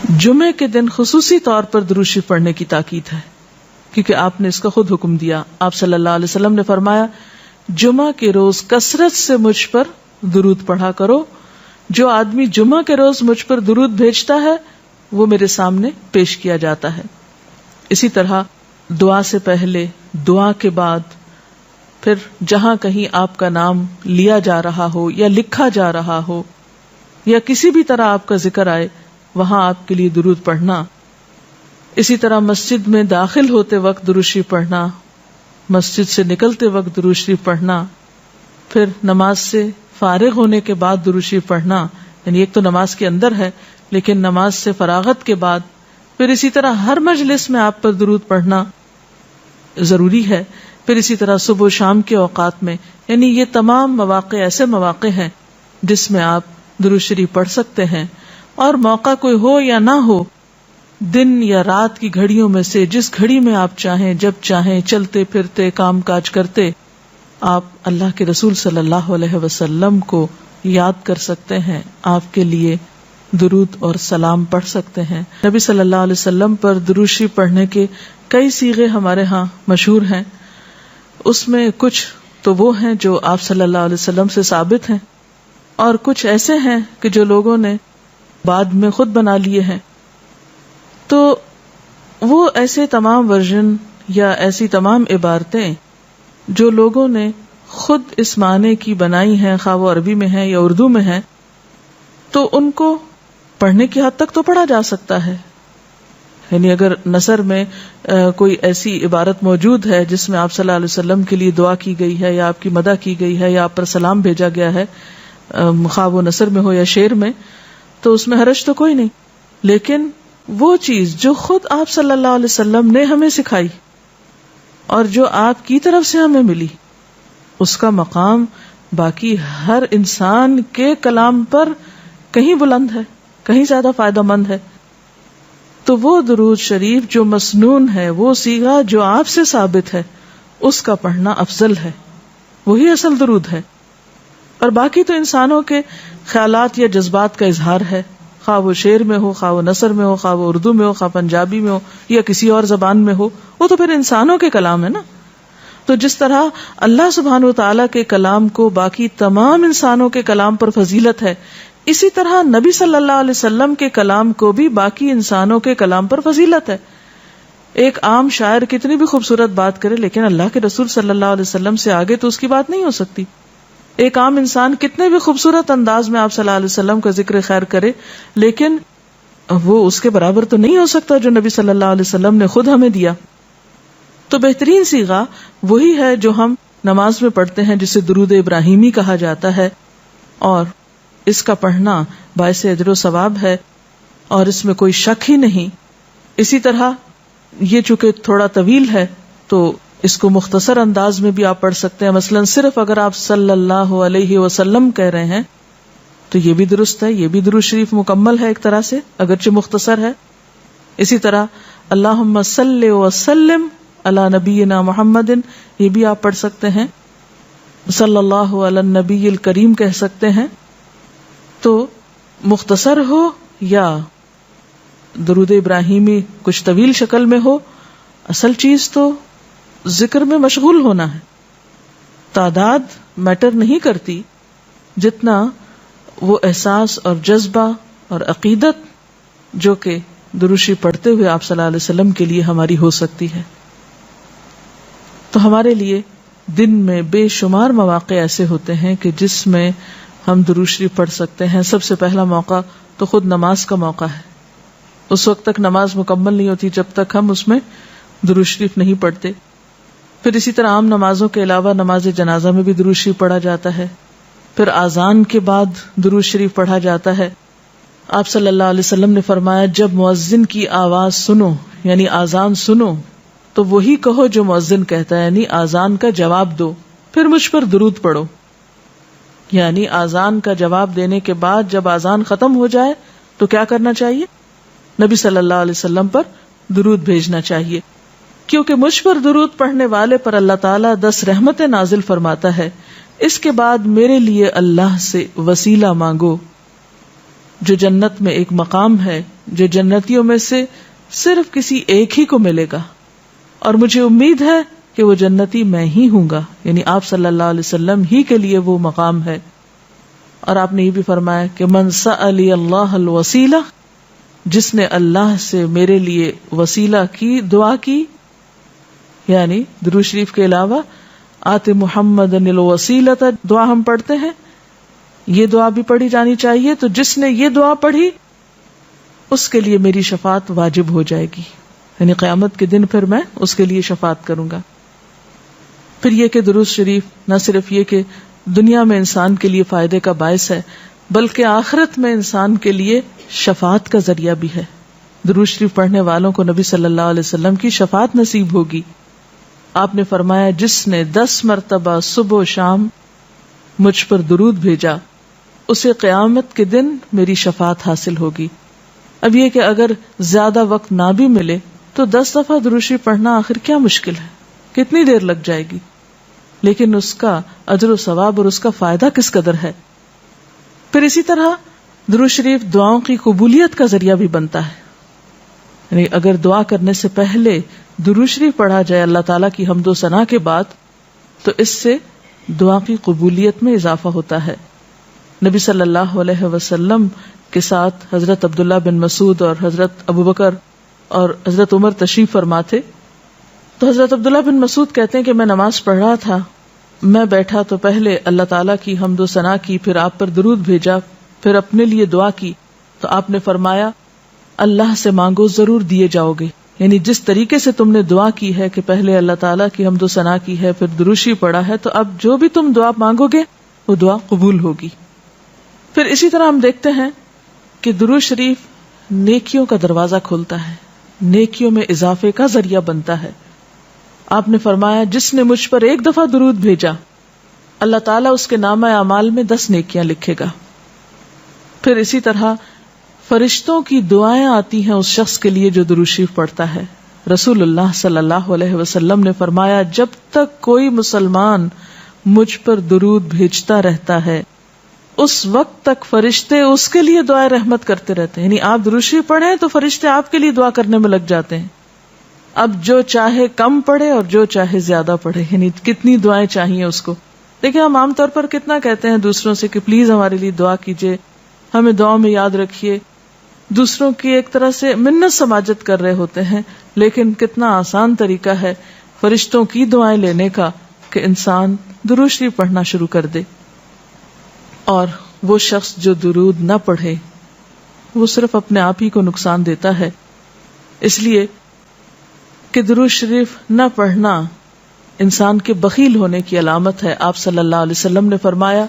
جمعے کے دن خصوصی طور پر درود شریف پڑھنے کی تاکید ہے، کیونکہ آپ نے اس کا خود حکم دیا. آپ صلی اللہ علیہ وسلم نے فرمایا جمعہ کے روز کثرت سے مجھ پر درود پڑھا کرو. جو آدمی جمعہ کے روز مجھ پر درود بھیجتا ہے وہ میرے سامنے پیش کیا جاتا ہے. اسی طرح دعا سے پہلے، دعا کے بعد، پھر جہاں کہیں آپ کا نام لیا جا رہا ہو یا لکھا جا رہا ہو یا کسی بھی طرح آپ کا ذکر آئے وہاں آپ کے لیے درود پڑھنا. اسی طرح مسجد میں داخل ہوتے وقت درود شریف پڑھنا، مسجد سے نکلتے وقت درود شریف پڑھنا، پھر نماز سے فارغ ہونے کے بعد درود شریف پڑھنا. یعنی ایک تو نماز کے اندر ہے، لیکن نماز سے فراغت کے بعد، پھر اسی طرح ہر مجلس میں آپ پر درود پڑھنا ضروری ہے. پھر اسی طرح صبح و شام کے اوقات میں، یعنی یہ تمام مواقع ایسے مواقع ہیں جس میں آپ درود شریف پڑھ سکتے ہیں. اور موقع کوئی ہو یا نہ ہو، دن یا رات کی گھڑیوں میں سے جس گھڑی میں آپ چاہیں، جب چاہیں، چلتے پھرتے، کام کاج کرتے، آپ اللہ کے رسول صلی اللہ علیہ وسلم کو یاد کر سکتے ہیں، آپ کے لیے درود اور سلام پڑھ سکتے ہیں. نبی صلی اللہ علیہ وسلم پر درود شریف پڑھنے کے کئی صیغے ہمارے ہاں مشہور ہیں. اس میں کچھ تو وہ ہیں جو آپ صلی اللہ علیہ وسلم سے ثابت ہیں، اور کچھ ایسے ہیں کہ جو لوگوں نے بعد میں خود بنا لیے ہیں. تو وہ ایسے تمام ورژن یا ایسی تمام عبارتیں جو لوگوں نے خود اس معنی کی بنائی ہیں، خواہ وہ عربی میں ہیں یا اردو میں ہیں، تو ان کو پڑھنے کی حد تک تو پڑھا جا سکتا ہے. یعنی اگر نثر میں کوئی ایسی عبارت موجود ہے جس میں آپ صلی اللہ علیہ وسلم کے لیے دعا کی گئی ہے یا آپ کی مدح کی گئی ہے یا آپ پر سلام بھیجا گیا ہے، خواہ وہ نثر میں ہو یا شعر میں، تو اس میں حرج تو کوئی نہیں. لیکن وہ چیز جو خود آپ صلی اللہ علیہ وسلم نے ہمیں سکھائی اور جو آپ کی طرف سے ہمیں ملی، اس کا مقام باقی ہر انسان کے کلام پر کہیں بلند ہے، کہیں زیادہ فائدہ مند ہے. تو وہ درود شریف جو مسنون ہے، وہ صیغہ جو آپ سے ثابت ہے، اس کا پڑھنا افضل ہے، وہی اصل درود ہے. اور باقی تو انسانوں کے خیالات یا جذبات کا اظہار ہے، خواہ وہ شعر میں ہو، خواہ وہ نثر میں ہو، خواہ وہ اردو میں ہو، خواہ پنجابی میں ہو یا کسی اور زبان میں ہو، وہ تو پھر انسانوں کے کلام ہے نا. تو جس طرح اللہ سبحانہ وتعالیٰ کے کلام کو باقی تمام انسانوں کے کلام پر فضیلت ہے، اسی طرح نبی صلی اللہ علیہ وسلم کے کلام کو بھی باقی انسانوں کے کلام پر فضیلت ہے. ایک عام شاعر کتنی بھی خوبصورت بات کرے، لیکن اللہ کے رسول صلی اللہ علیہ وسلم سے آگے تو اس کی بات نہیں ہو سکتی. ایک عام انسان کتنے بھی خوبصورت انداز میں آپ صلی اللہ علیہ وسلم کا ذکر خیر کرے، لیکن وہ اس کے برابر تو نہیں ہو سکتا جو نبی صلی اللہ علیہ وسلم نے خود ہمیں دیا. تو بہترین صیغہ وہی ہے جو ہم نماز میں پڑھتے ہیں، جسے درود ابراہیمی کہا جاتا ہے، اور اس کا پڑھنا باعث اجر و ثواب ہے اور اس میں کوئی شک ہی نہیں. اسی طرح یہ چونکہ تھوڑا طویل ہے تو اس کو مختصر انداز میں بھی آپ پڑھ سکتے ہیں. مثلا صرف اگر آپ صلی اللہ علیہ وسلم کہہ رہے ہیں تو یہ بھی درست ہے، یہ بھی درود شریف مکمل ہے ایک طرح سے، اگرچہ مختصر ہے. اسی طرح اللہم صلی وسلم علی نبینا محمد، یہ بھی آپ پڑھ سکتے ہیں. صلی اللہ علی النبی الکریم کہہ سکتے ہیں. تو مختصر ہو یا درود ابراہیمی کچھ طویل شکل میں ہو، اصل چیز تو ذکر میں مشغول ہونا ہے. تعداد میٹر نہیں کرتی جتنا وہ احساس اور جذبہ اور عقیدت جو کہ درود شریف پڑھتے ہوئے آپ صلی اللہ علیہ وسلم کے لیے ہماری ہو سکتی ہے. تو ہمارے لیے دن میں بے شمار مواقع ایسے ہوتے ہیں کہ جس میں ہم درود شریف پڑھ سکتے ہیں. سب سے پہلا موقع تو خود نماز کا موقع ہے. اس وقت تک نماز مکمل نہیں ہوتی جب تک ہم اس میں درود شریف نہیں پڑھتے. پھر اسی طرح عام نمازوں کے علاوہ نماز جنازہ میں بھی درود شریف پڑھا جاتا ہے. پھر اذان کے بعد درود شریف پڑھا جاتا ہے. آپ صلی اللہ علیہ وسلم نے فرمایا جب مؤذن کی آواز سنو، یعنی اذان سنو، تو وہی کہو جو مؤذن کہتا ہے، یعنی اذان کا جواب دو، پھر مجھ پر درود پڑھو. یعنی اذان کا جواب دینے کے بعد جب اذان ختم ہو جائے تو کیا کرنا چاہیے؟ نبی صلی اللہ علیہ وسلم پر درود بھیجنا چاہیے، کیونکہ مجھ پر درود پڑھنے والے پر اللہ تعالیٰ 10 رحمتیں نازل فرماتا ہے. اس کے بعد میرے لیے اللہ سے وسیلہ مانگو، جو جنت میں ایک مقام ہے جو جنتیوں میں سے صرف کسی ایک ہی کو ملے گا، اور مجھے امید ہے کہ وہ جنتی میں ہی ہوں گا، یعنی آپ صلی اللہ علیہ وسلم ہی کے لیے وہ مقام ہے۔ اور آپ نے یہ بھی فرمایا کہ من سألی اللہ الوسیلہ، جس نے اللہ سے میرے لیے وسیلہ کی دعا کی، یعنی درود شریف کے علاوہ آت محمد الوسیلۃ دعا ہم پڑھتے ہیں، یہ دعا بھی پڑھی جانی چاہیے، تو جس نے یہ دعا پڑھی اس کے لیے میری شفاعت واجب ہو جائے گی، یعنی قیامت کے دن پھر میں اس کے لیے شفاعت کروں گا۔ پھر یہ کہ درود شریف نہ صرف یہ کہ دنیا میں انسان کے لیے فائدے کا باعث ہے، بلکہ آخرت میں انسان کے لیے شفاعت کا ذریعہ بھی ہے۔ درود شریف پڑھنے والوں کو نبی صلی اللہ علیہ وسلم کی شفاعت نصیب ہوگی۔ آپ نے فرمایا جس نے 10 مرتبہ صبح و شام مجھ پر درود بھیجا اسے قیامت کے دن میری شفاعت حاصل ہوگی۔ اب یہ کہ اگر زیادہ وقت نہ بھی ملے تو 10 دفعہ درود شریف پڑھنا آخر کیا مشکل ہے، کتنی دیر لگ جائے گی، لیکن اس کا اجر و ثواب اور اس کا فائدہ کس قدر ہے۔ پھر اسی طرح درود شریف دعاؤں کی قبولیت کا ذریعہ بھی بنتا ہے، یعنی اگر دعا کرنے سے پہلے درود شریف پڑھا جائے اللہ تعالیٰ کی حمد و ثنا کے بعد تو اس سے دعا کی قبولیت میں اضافہ ہوتا ہے۔ نبی صلی اللہ علیہ وسلم کے ساتھ حضرت عبداللہ بن مسعود اور حضرت ابوبکر اور حضرت عمر تشریف فرما تھے، تو حضرت عبداللہ بن مسعود کہتے ہیں کہ میں نماز پڑھ رہا تھا، میں بیٹھا تو پہلے اللہ تعالیٰ کی حمد و ثنا کی، پھر آپ پر درود بھیجا، پھر اپنے لیے دعا کی، تو آپ نے فرمایا اللہ سے مانگو ضرور دیے جاؤ گے، یعنی جس طریقے سے تم نے دعا کی ہے کہ پہلے اللہ تعالیٰ کی حمد و ثنا کی ہے پھر درود شریف پڑھا ہے، تو اب جو بھی تم دعا مانگو گے وہ دعا قبول ہوگی۔ پھر اسی طرح ہم دیکھتے ہیں کہ درود شریف نیکیوں کا دروازہ کھولتا ہے، نیکیوں میں اضافے کا ذریعہ بنتا ہے۔ آپ نے فرمایا جس نے مجھ پر ایک دفعہ درود بھیجا اللہ تعالیٰ اس کے نامہ اعمال میں 10 نیکیاں لکھے گا۔ پھر اسی طرح فرشتوں کی دعائیں آتی ہیں اس شخص کے لیے جو درود شریف پڑھتا ہے۔ رسول اللہ صلی اللہ علیہ وسلم نے فرمایا جب تک کوئی مسلمان مجھ پر درود بھیجتا رہتا ہے اس وقت تک فرشتے اس کے لیے دعائیں رحمت کرتے رہتے ہیں، یعنی آپ درود شریف پڑھیں تو فرشتے آپ کے لیے دعا کرنے میں لگ جاتے ہیں۔ اب جو چاہے کم پڑھے اور جو چاہے زیادہ پڑھے، یعنی کتنی دعائیں چاہیے اس کو۔ دیکھیں ہم عام طور پر کتنا کہتے ہیں دوسروں سے کہ پلیز ہمارے لیے دعا کیجیے، ہمیں دعا میں یاد رکھیے، دوسروں کی ایک طرح سے منت سماجت کر رہے ہوتے ہیں، لیکن کتنا آسان طریقہ ہے فرشتوں کی دعائیں لینے کا کہ انسان درود شریف پڑھنا شروع کر دے۔ اور وہ شخص جو درود نہ پڑھے وہ صرف اپنے آپ ہی کو نقصان دیتا ہے، اس لیے کہ درود شریف نہ پڑھنا انسان کے بخیل ہونے کی علامت ہے۔ آپ صلی اللہ علیہ وسلم نے فرمایا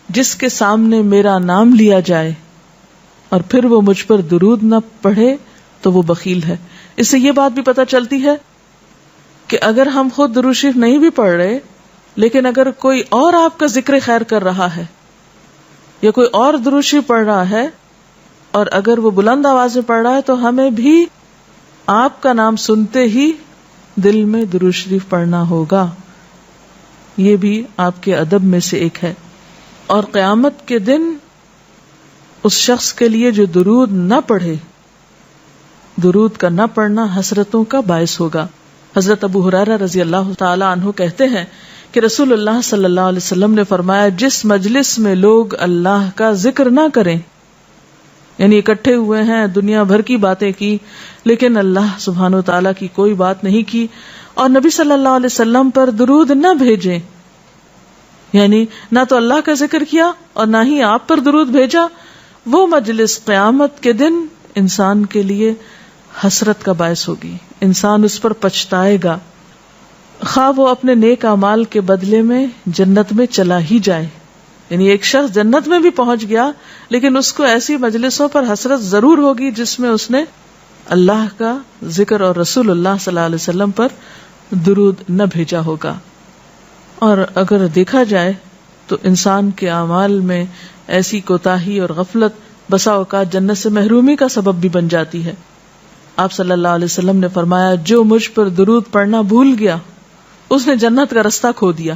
جس کے سامنے میرا نام لیا جائے اور پھر وہ مجھ پر درود نہ پڑھے تو وہ بخیل ہے۔ اس سے یہ بات بھی پتہ چلتی ہے کہ اگر ہم خود درود شریف نہیں بھی پڑھ رہے لیکن اگر کوئی اور آپ کا ذکر خیر کر رہا ہے یا کوئی اور درود شریف پڑھ رہا ہے اور اگر وہ بلند آواز میں پڑھ رہا ہے تو ہمیں بھی آپ کا نام سنتے ہی دل میں درود شریف پڑھنا ہوگا۔ یہ بھی آپ کے ادب میں سے ایک ہے۔ اور قیامت کے دن اس شخص کے لیے جو درود نہ پڑھے، درود کا نہ پڑھنا حسرتوں کا باعث ہوگا۔ حضرت ابو ہریرہ رضی اللہ تعالی عنہ کہتے ہیں کہ رسول اللہ صلی اللہ علیہ وسلم نے فرمایا جس مجلس میں لوگ اللہ کا ذکر نہ کریں، یعنی اکٹھے ہوئے ہیں دنیا بھر کی باتیں کی لیکن اللہ سبحانہ و تعالیٰ کی کوئی بات نہیں کی، اور نبی صلی اللہ علیہ وسلم پر درود نہ بھیجیں، یعنی نہ تو اللہ کا ذکر کیا اور نہ ہی آپ پر درود بھیجا، وہ مجلس قیامت کے دن انسان کے لیے حسرت کا باعث ہوگی، انسان اس پر پچھتائے گا، خواہ وہ اپنے نیک اعمال کے بدلے میں جنت میں چلا ہی جائے۔ یعنی ایک شخص جنت میں بھی پہنچ گیا لیکن اس کو ایسی مجلسوں پر حسرت ضرور ہوگی جس میں اس نے اللہ کا ذکر اور رسول اللہ صلی اللہ علیہ وسلم پر درود نہ بھیجا ہوگا۔ اور اگر دیکھا جائے تو انسان کے اعمال میں ایسی کوتاہی اور غفلت بسا اوقات جنت سے محرومی کا سبب بھی بن جاتی ہے۔ آپ صلی اللہ علیہ وسلم نے فرمایا جو مجھ پر درود پڑھنا بھول گیا اس نے جنت کا رستہ کھو دیا،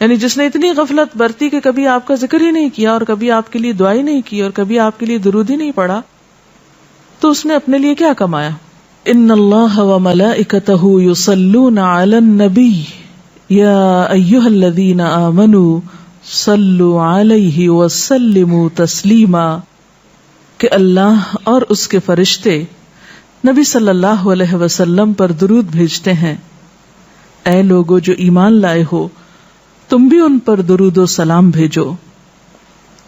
یعنی جس نے اتنی غفلت برتی کہ کبھی آپ کا ذکر ہی نہیں کیا اور کبھی آپ کے لیے دعا ہی نہیں کی اور کبھی آپ کے لیے درود ہی نہیں پڑھا، تو اس نے اپنے لیے کیا کمایا؟ ان اللہ وملائکتہ یصلون علی النبی یا ایھا الذین آمنوا صلوا علیہ وسلموا تسلیما، کہ اللہ اور اس کے فرشتے نبی صلی اللہ علیہ وسلم پر درود بھیجتے ہیں. اے لوگو جو ایمان لائے ہو، تم بھی ان پر درود و سلام بھیجو.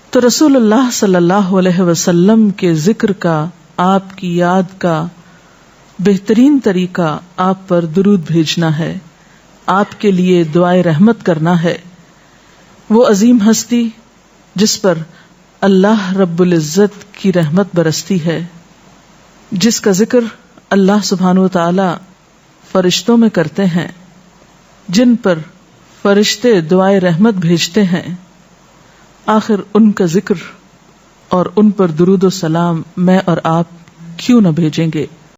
تو رسول اللہ صلی اللہ علیہ وسلم کے ذکر کا، آپ کی یاد کا بہترین طریقہ آپ پر درود بھیجنا ہے، آپ کے لیے دعائے رحمت کرنا ہے. وہ عظیم ہستی جس پر اللہ رب العزت کی رحمت برستی ہے، جس کا ذکر اللہ سبحانہ و تعالی فرشتوں میں کرتے ہیں، جن پر فرشتے دعائے رحمت بھیجتے ہیں، آخر ان کا ذکر اور ان پر درود و سلام میں اور آپ کیوں نہ بھیجیں گے؟